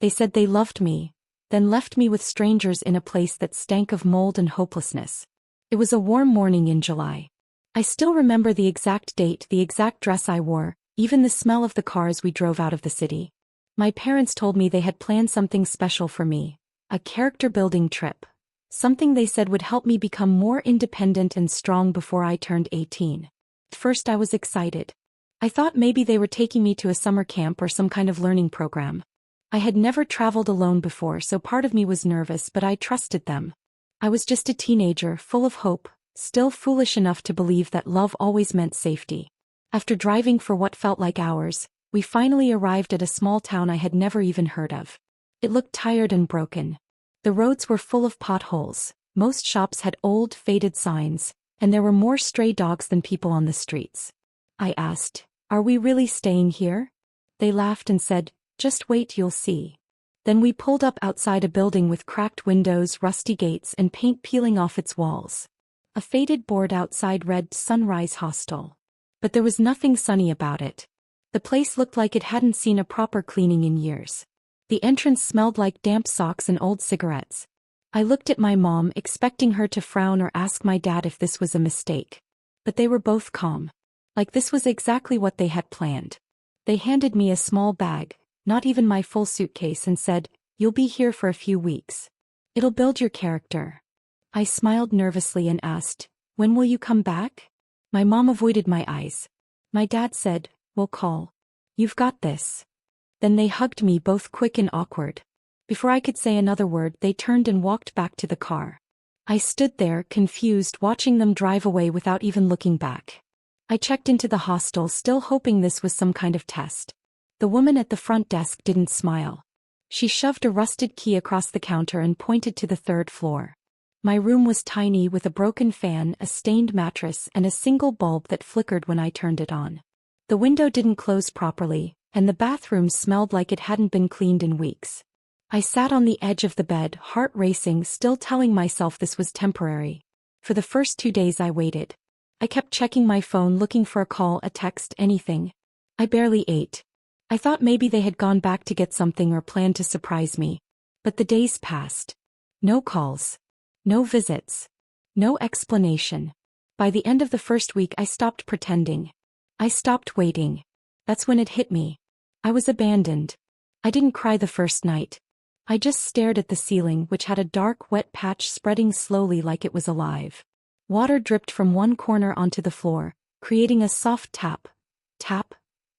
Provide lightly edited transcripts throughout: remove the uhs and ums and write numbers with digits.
They said they loved me, then left me with strangers in a place that stank of mold and hopelessness. It was a warm morning in July. I still remember the exact date, the exact dress I wore, even the smell of the cars we drove out of the city. My parents told me they had planned something special for me, a character-building trip. Something they said would help me become more independent and strong before I turned 18. At first I was excited. I thought maybe they were taking me to a summer camp or some kind of learning program. I had never traveled alone before, so part of me was nervous, but I trusted them. I was just a teenager, full of hope, still foolish enough to believe that love always meant safety. After driving for what felt like hours, we finally arrived at a small town I had never even heard of. It looked tired and broken. The roads were full of potholes, most shops had old, faded signs, and there were more stray dogs than people on the streets. I asked, "Are we really staying here?" They laughed and said, "Just wait, you'll see." Then we pulled up outside a building with cracked windows, rusty gates, and paint peeling off its walls. A faded board outside read Sunrise Hostel. But there was nothing sunny about it. The place looked like it hadn't seen a proper cleaning in years. The entrance smelled like damp socks and old cigarettes. I looked at my mom, expecting her to frown or ask my dad if this was a mistake. But they were both calm. Like this was exactly what they had planned. They handed me a small bag, not even my full suitcase, and said, "You'll be here for a few weeks. It'll build your character." I smiled nervously and asked, "When will you come back?" My mom avoided my eyes. My dad said, "We'll call. You've got this." Then they hugged me, both quick and awkward. Before I could say another word, they turned and walked back to the car. I stood there, confused, watching them drive away without even looking back. I checked into the hostel, still hoping this was some kind of test. The woman at the front desk didn't smile. She shoved a rusted key across the counter and pointed to the third floor. My room was tiny, with a broken fan, a stained mattress, and a single bulb that flickered when I turned it on. The window didn't close properly, and the bathroom smelled like it hadn't been cleaned in weeks. I sat on the edge of the bed, heart racing, still telling myself this was temporary. For the first 2 days I waited. I kept checking my phone, looking for a call, a text, anything. I barely ate. I thought maybe they had gone back to get something or planned to surprise me. But the days passed. No calls. No visits. No explanation. By the end of the first week I stopped pretending. I stopped waiting. That's when it hit me. I was abandoned. I didn't cry the first night. I just stared at the ceiling, which had a dark, wet patch spreading slowly like it was alive. Water dripped from one corner onto the floor, creating a soft tap, tap,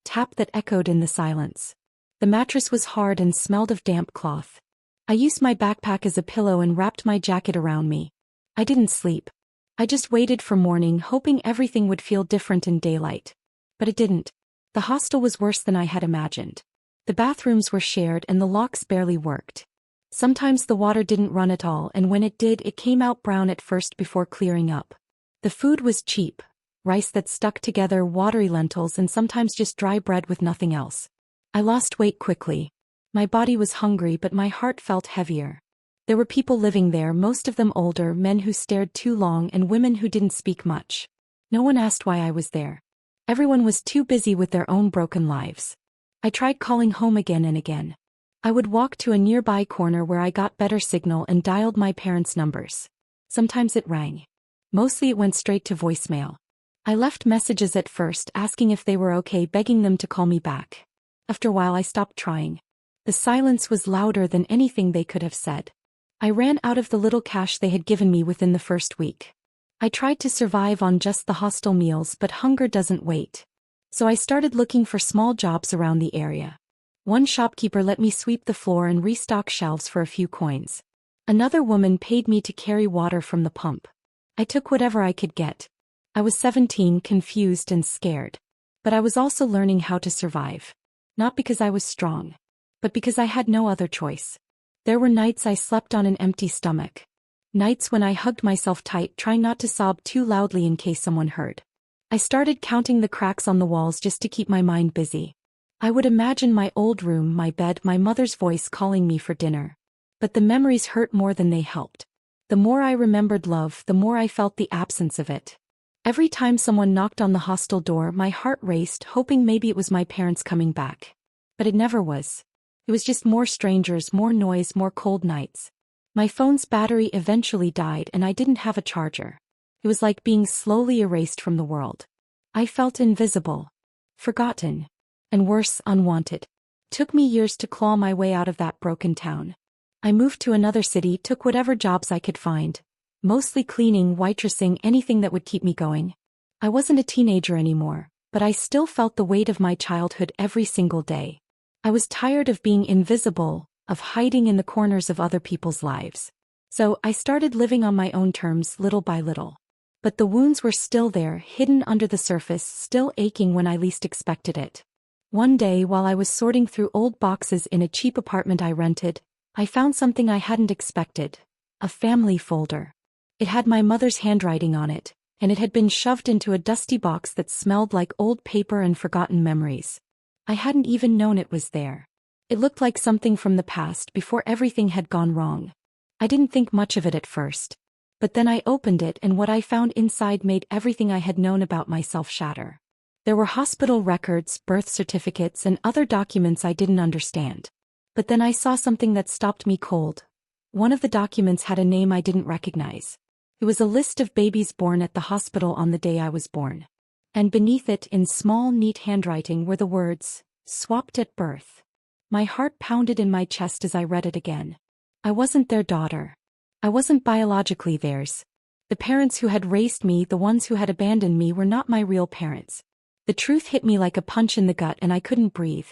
tap that echoed in the silence. The mattress was hard and smelled of damp cloth. I used my backpack as a pillow and wrapped my jacket around me. I didn't sleep. I just waited for morning, hoping everything would feel different in daylight. But it didn't. The hostel was worse than I had imagined. The bathrooms were shared and the locks barely worked. Sometimes the water didn't run at all, and when it did, it came out brown at first before clearing up. The food was cheap. Rice that stuck together, watery lentils, and sometimes just dry bread with nothing else. I lost weight quickly. My body was hungry, but my heart felt heavier. There were people living there, most of them older, men who stared too long and women who didn't speak much. No one asked why I was there. Everyone was too busy with their own broken lives. I tried calling home again and again. I would walk to a nearby corner where I got better signal and dialed my parents' numbers. Sometimes it rang. Mostly it went straight to voicemail. I left messages at first, asking if they were okay, begging them to call me back. After a while I stopped trying. The silence was louder than anything they could have said. I ran out of the little cash they had given me within the first week. I tried to survive on just the hostel meals, but hunger doesn't wait. So I started looking for small jobs around the area. One shopkeeper let me sweep the floor and restock shelves for a few coins. Another woman paid me to carry water from the pump. I took whatever I could get. I was 17, confused and scared. But I was also learning how to survive. Not because I was strong, but because I had no other choice. There were nights I slept on an empty stomach. Nights when I hugged myself tight, trying not to sob too loudly in case someone heard. I started counting the cracks on the walls just to keep my mind busy. I would imagine my old room, my bed, my mother's voice calling me for dinner. But the memories hurt more than they helped. The more I remembered love, the more I felt the absence of it. Every time someone knocked on the hostel door, my heart raced, hoping maybe it was my parents coming back. But it never was. It was just more strangers, more noise, more cold nights. My phone's battery eventually died and I didn't have a charger. It was like being slowly erased from the world. I felt invisible, forgotten, and worse, unwanted. Took me years to claw my way out of that broken town. I moved to another city, took whatever jobs I could find, mostly cleaning, waitressing, anything that would keep me going. I wasn't a teenager anymore, but I still felt the weight of my childhood every single day. I was tired of being invisible, of hiding in the corners of other people's lives. So I started living on my own terms, little by little. But the wounds were still there, hidden under the surface, still aching when I least expected it. One day, while I was sorting through old boxes in a cheap apartment I rented, I found something I hadn't expected: a family folder. It had my mother's handwriting on it, and it had been shoved into a dusty box that smelled like old paper and forgotten memories. I hadn't even known it was there. It looked like something from the past, before everything had gone wrong. I didn't think much of it at first. But then I opened it, and what I found inside made everything I had known about myself shatter. There were hospital records, birth certificates, and other documents I didn't understand. But then I saw something that stopped me cold. One of the documents had a name I didn't recognize. It was a list of babies born at the hospital on the day I was born. And beneath it, in small, neat handwriting, were the words, "Swapped at birth." My heart pounded in my chest as I read it again. I wasn't their daughter. I wasn't biologically theirs. The parents who had raised me, the ones who had abandoned me, were not my real parents. The truth hit me like a punch in the gut and I couldn't breathe.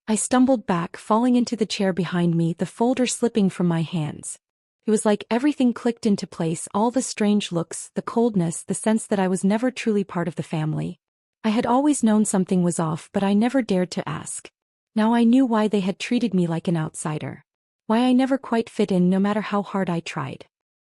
I stumbled back, falling into the chair behind me, the folder slipping from my hands. It was like everything clicked into place, all the strange looks, the coldness, the sense that I was never truly part of the family. I had always known something was off, but I never dared to ask. Now I knew why they had treated me like an outsider. Why I never quite fit in no matter how hard I tried.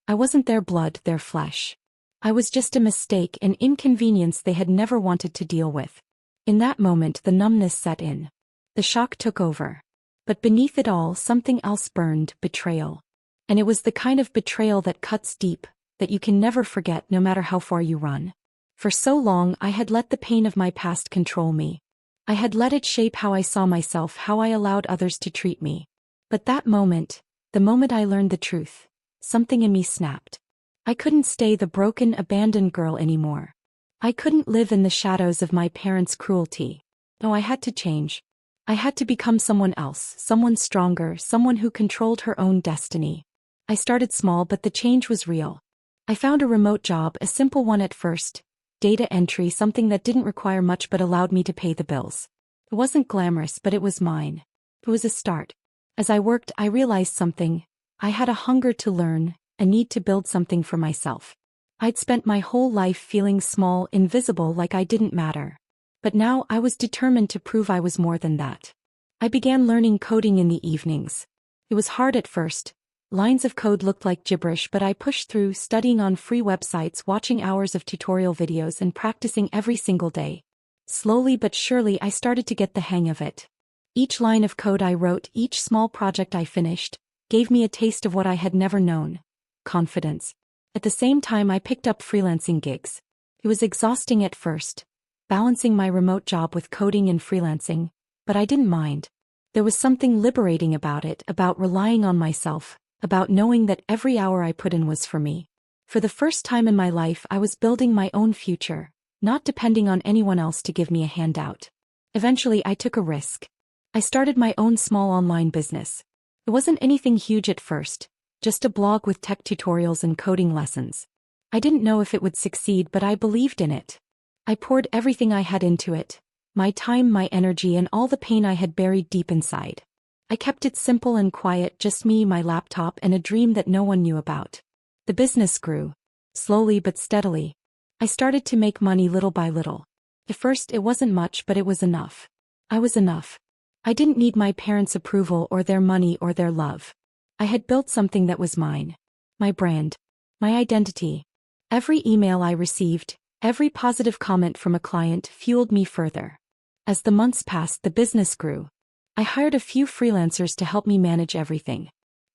I wasn't their blood, their flesh. I was just a mistake, an inconvenience they had never wanted to deal with. In that moment the numbness set in. The shock took over. But beneath it all, something else burned: betrayal. And it was the kind of betrayal that cuts deep, that you can never forget no matter how far you run. For so long I had let the pain of my past control me. I had let it shape how I saw myself, how I allowed others to treat me. But that moment, the moment I learned the truth, something in me snapped. I couldn't stay the broken, abandoned girl anymore. I couldn't live in the shadows of my parents' cruelty. No, I had to change. I had to become someone else, someone stronger, someone who controlled her own destiny. I started small, but the change was real. I found a remote job, a simple one at first, data entry, something that didn't require much but allowed me to pay the bills. It wasn't glamorous, but it was mine. It was a start. As I worked, I realized something. I had a hunger to learn, a need to build something for myself. I'd spent my whole life feeling small, invisible, like I didn't matter. But now I was determined to prove I was more than that. I began learning coding in the evenings. It was hard at first. Lines of code looked like gibberish, but I pushed through, studying on free websites, watching hours of tutorial videos, and practicing every single day. Slowly but surely I started to get the hang of it. Each line of code I wrote, each small project I finished, gave me a taste of what I had never known: confidence. At the same time I picked up freelancing gigs. It was exhausting at first, balancing my remote job with coding and freelancing, but I didn't mind. There was something liberating about it, about relying on myself, about knowing that every hour I put in was for me. For the first time in my life I was building my own future, not depending on anyone else to give me a handout. Eventually I took a risk. I started my own small online business. It wasn't anything huge at first, just a blog with tech tutorials and coding lessons. I didn't know if it would succeed, but I believed in it. I poured everything I had into it, my time, my energy, and all the pain I had buried deep inside. I kept it simple and quiet, just me, my laptop, and a dream that no one knew about. The business grew. Slowly but steadily. I started to make money little by little. At first it wasn't much, but it was enough. I was enough. I didn't need my parents' approval or their money or their love. I had built something that was mine. My brand. My identity. Every email I received, every positive comment from a client fueled me further. As the months passed, the business grew. I hired a few freelancers to help me manage everything.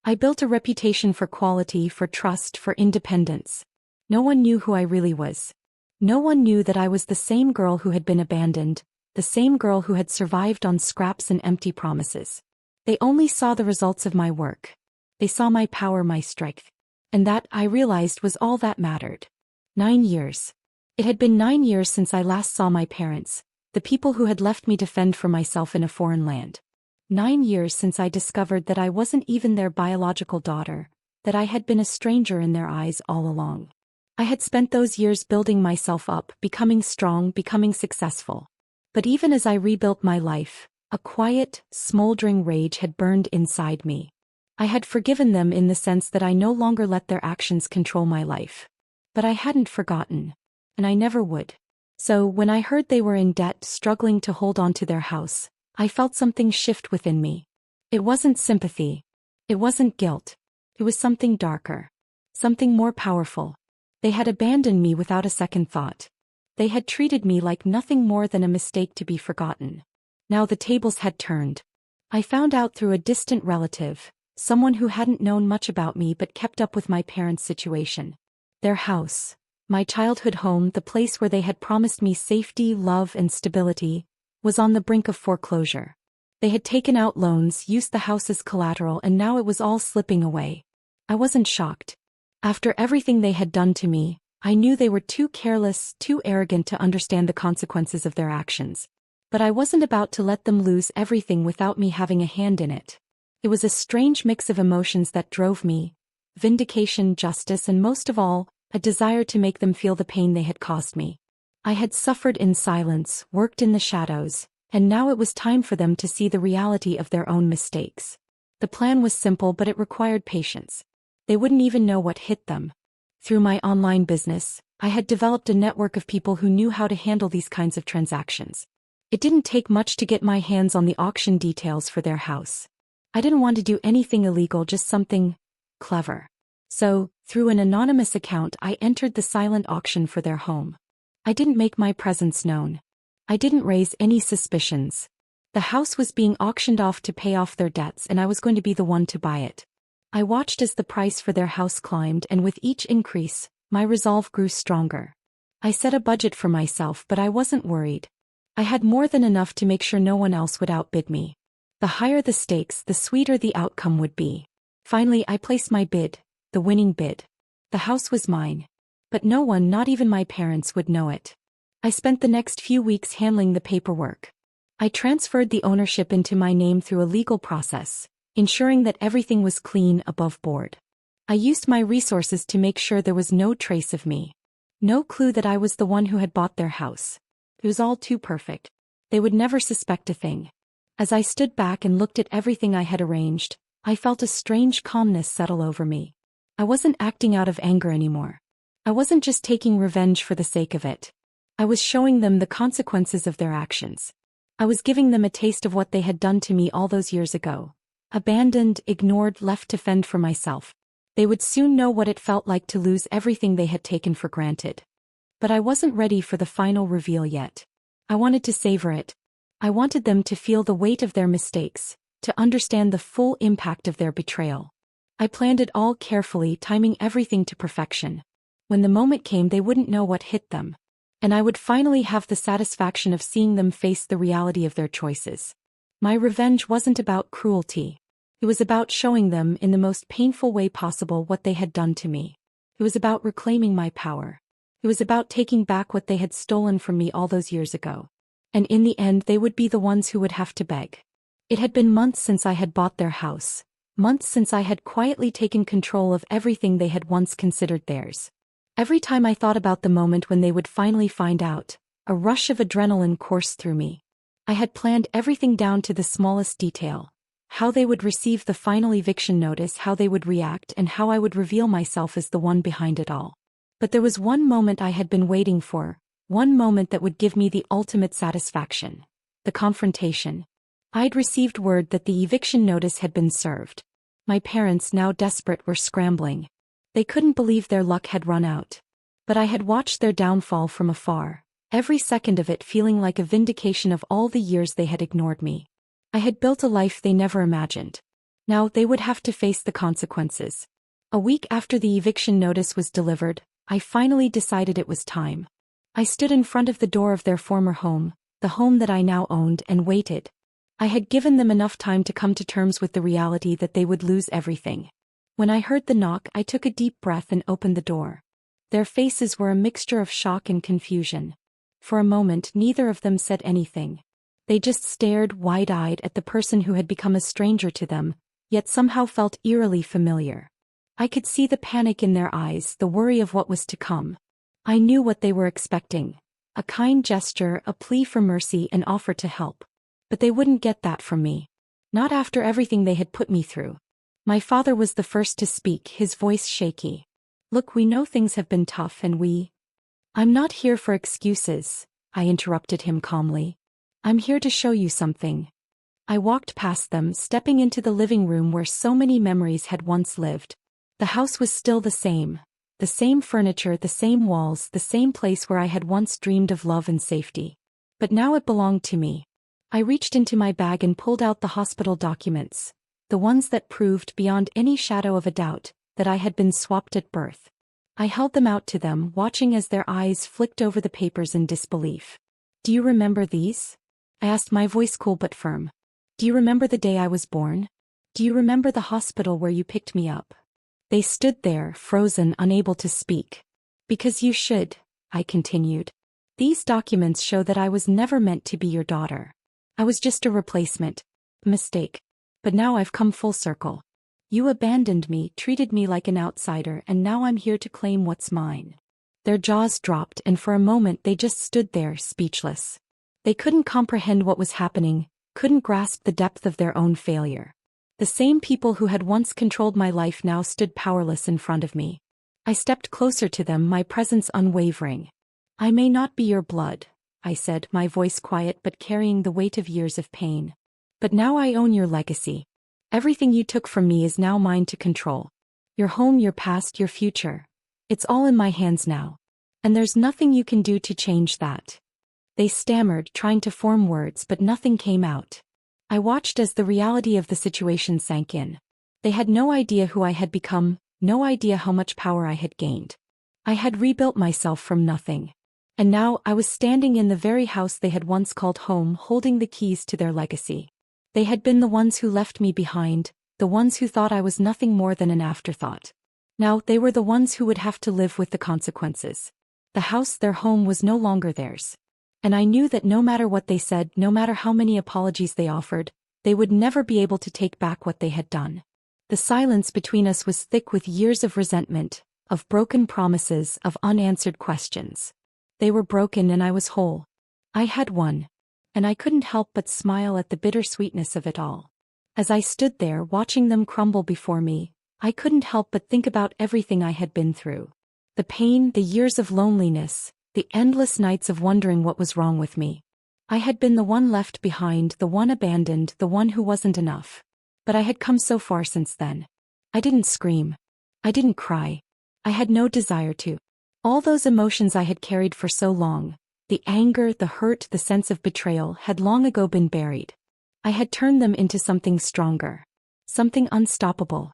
I built a reputation for quality, for trust, for independence. No one knew who I really was. No one knew that I was the same girl who had been abandoned, the same girl who had survived on scraps and empty promises. They only saw the results of my work. They saw my power, my strength. And that, I realized, was all that mattered. 9 years. It had been 9 years since I last saw my parents, the people who had left me to fend for myself in a foreign land. 9 years since I discovered that I wasn't even their biological daughter, that I had been a stranger in their eyes all along. I had spent those years building myself up, becoming strong, becoming successful. But even as I rebuilt my life, a quiet, smoldering rage had burned inside me. I had forgiven them in the sense that I no longer let their actions control my life. But I hadn't forgotten. And I never would. So, when I heard they were in debt, struggling to hold on to their house, I felt something shift within me. It wasn't sympathy. It wasn't guilt. It was something darker. Something more powerful. They had abandoned me without a second thought. They had treated me like nothing more than a mistake to be forgotten. Now the tables had turned. I found out through a distant relative, someone who hadn't known much about me but kept up with my parents' situation. Their house, my childhood home, the place where they had promised me safety, love, and stability, was on the brink of foreclosure. They had taken out loans, used the house as collateral, and now it was all slipping away. I wasn't shocked. After everything they had done to me, I knew they were too careless, too arrogant to understand the consequences of their actions. But I wasn't about to let them lose everything without me having a hand in it. It was a strange mix of emotions that drove me: vindication, justice, and most of all, a desire to make them feel the pain they had caused me. I had suffered in silence, worked in the shadows, and now it was time for them to see the reality of their own mistakes. The plan was simple, but it required patience. They wouldn't even know what hit them. Through my online business, I had developed a network of people who knew how to handle these kinds of transactions. It didn't take much to get my hands on the auction details for their house. I didn't want to do anything illegal, just something clever. So, through an anonymous account, I entered the silent auction for their home. I didn't make my presence known. I didn't raise any suspicions. The house was being auctioned off to pay off their debts, and I was going to be the one to buy it. I watched as the price for their house climbed, and with each increase, my resolve grew stronger. I set a budget for myself, but I wasn't worried. I had more than enough to make sure no one else would outbid me. The higher the stakes, the sweeter the outcome would be. Finally, I placed my bid, the winning bid. The house was mine. But no one, not even my parents, would know it. I spent the next few weeks handling the paperwork. I transferred the ownership into my name through a legal process, ensuring that everything was clean, above board. I used my resources to make sure there was no trace of me. No clue that I was the one who had bought their house. It was all too perfect. They would never suspect a thing. As I stood back and looked at everything I had arranged, I felt a strange calmness settle over me. I wasn't acting out of anger anymore. I wasn't just taking revenge for the sake of it. I was showing them the consequences of their actions. I was giving them a taste of what they had done to me all those years ago. Abandoned, ignored, left to fend for myself. They would soon know what it felt like to lose everything they had taken for granted. But I wasn't ready for the final reveal yet. I wanted to savor it. I wanted them to feel the weight of their mistakes, to understand the full impact of their betrayal. I planned it all carefully, timing everything to perfection. When the moment came, they wouldn't know what hit them. And I would finally have the satisfaction of seeing them face the reality of their choices. My revenge wasn't about cruelty. It was about showing them, in the most painful way possible, what they had done to me. It was about reclaiming my power. It was about taking back what they had stolen from me all those years ago. And in the end, they would be the ones who would have to beg. It had been months since I had bought their house. Months since I had quietly taken control of everything they had once considered theirs. Every time I thought about the moment when they would finally find out, a rush of adrenaline coursed through me. I had planned everything down to the smallest detail. How they would receive the final eviction notice, how they would react, and how I would reveal myself as the one behind it all. But there was one moment I had been waiting for, one moment that would give me the ultimate satisfaction. The confrontation. I'd received word that the eviction notice had been served. My parents, now desperate, were scrambling. They couldn't believe their luck had run out. But I had watched their downfall from afar, every second of it feeling like a vindication of all the years they had ignored me. I had built a life they never imagined. Now they would have to face the consequences. A week after the eviction notice was delivered, I finally decided it was time. I stood in front of the door of their former home, the home that I now owned, and waited. I had given them enough time to come to terms with the reality that they would lose everything. When I heard the knock, I took a deep breath and opened the door. Their faces were a mixture of shock and confusion. For a moment, neither of them said anything. They just stared wide-eyed at the person who had become a stranger to them, yet somehow felt eerily familiar. I could see the panic in their eyes, the worry of what was to come. I knew what they were expecting. A kind gesture, a plea for mercy, an offer to help. But they wouldn't get that from me. Not after everything they had put me through. My father was the first to speak, his voice shaky. "Look, we know things have been tough and I'm not here for excuses," I interrupted him calmly. "I'm here to show you something." I walked past them, stepping into the living room where so many memories had once lived. The house was still the same furniture, the same walls, the same place where I had once dreamed of love and safety. But now it belonged to me. I reached into my bag and pulled out the hospital documents, the ones that proved beyond any shadow of a doubt that I had been swapped at birth. I held them out to them, watching as their eyes flicked over the papers in disbelief. "Do you remember these?" I asked, my voice cool but firm. "Do you remember the day I was born? Do you remember the hospital where you picked me up?" They stood there, frozen, unable to speak. "Because you should," I continued. "These documents show that I was never meant to be your daughter. I was just a replacement. A mistake. But now I've come full circle. You abandoned me, treated me like an outsider, and now I'm here to claim what's mine." Their jaws dropped, and for a moment they just stood there, speechless. They couldn't comprehend what was happening, couldn't grasp the depth of their own failure. The same people who had once controlled my life now stood powerless in front of me. I stepped closer to them, my presence unwavering. "I may not be your blood," I said, my voice quiet but carrying the weight of years of pain. "But now I own your legacy. Everything you took from me is now mine to control. Your home, your past, your future. It's all in my hands now. And there's nothing you can do to change that." They stammered, trying to form words, but nothing came out. I watched as the reality of the situation sank in. They had no idea who I had become, no idea how much power I had gained. I had rebuilt myself from nothing. And now I was standing in the very house they had once called home, holding the keys to their legacy. They had been the ones who left me behind, the ones who thought I was nothing more than an afterthought. Now they were the ones who would have to live with the consequences. The house, their home, was no longer theirs. And I knew that no matter what they said, no matter how many apologies they offered, they would never be able to take back what they had done. The silence between us was thick with years of resentment, of broken promises, of unanswered questions. They were broken and I was whole. I had won. And I couldn't help but smile at the bittersweetness of it all. As I stood there watching them crumble before me, I couldn't help but think about everything I had been through. The pain, the years of loneliness, the endless nights of wondering what was wrong with me. I had been the one left behind, the one abandoned, the one who wasn't enough. But I had come so far since then. I didn't scream. I didn't cry. I had no desire to. All those emotions I had carried for so long, the anger, the hurt, the sense of betrayal, had long ago been buried. I had turned them into something stronger. Something unstoppable.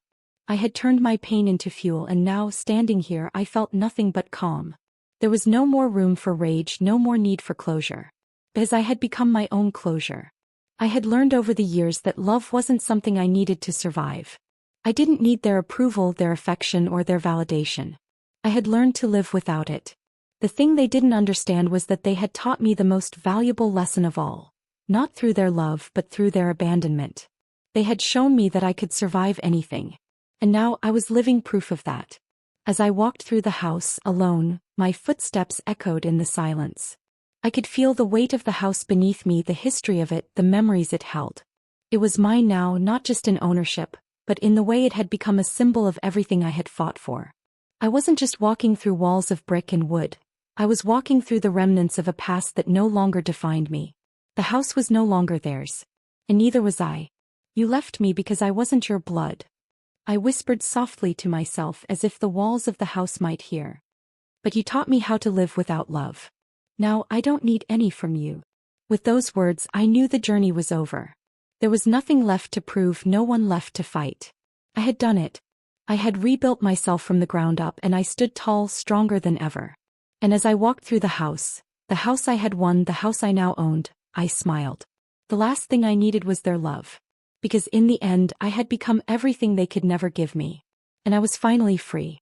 I had turned my pain into fuel, and now, standing here, I felt nothing but calm. There was no more room for rage, no more need for closure. Because I had become my own closure. I had learned over the years that love wasn't something I needed to survive. I didn't need their approval, their affection, or their validation. I had learned to live without it. The thing they didn't understand was that they had taught me the most valuable lesson of all. Not through their love, but through their abandonment. They had shown me that I could survive anything. And now I was living proof of that. As I walked through the house, alone, my footsteps echoed in the silence. I could feel the weight of the house beneath me, the history of it, the memories it held. It was mine now, not just in ownership, but in the way it had become a symbol of everything I had fought for. I wasn't just walking through walls of brick and wood. I was walking through the remnants of a past that no longer defined me. The house was no longer theirs. And neither was I. "You left me because I wasn't your blood," I whispered softly to myself as if the walls of the house might hear. "But you taught me how to live without love. Now I don't need any from you." With those words, I knew the journey was over. There was nothing left to prove, no one left to fight. I had done it. I had rebuilt myself from the ground up, and I stood tall, stronger than ever. And as I walked through the house I had won, the house I now owned, I smiled. The last thing I needed was their love. Because in the end I had become everything they could never give me. And I was finally free.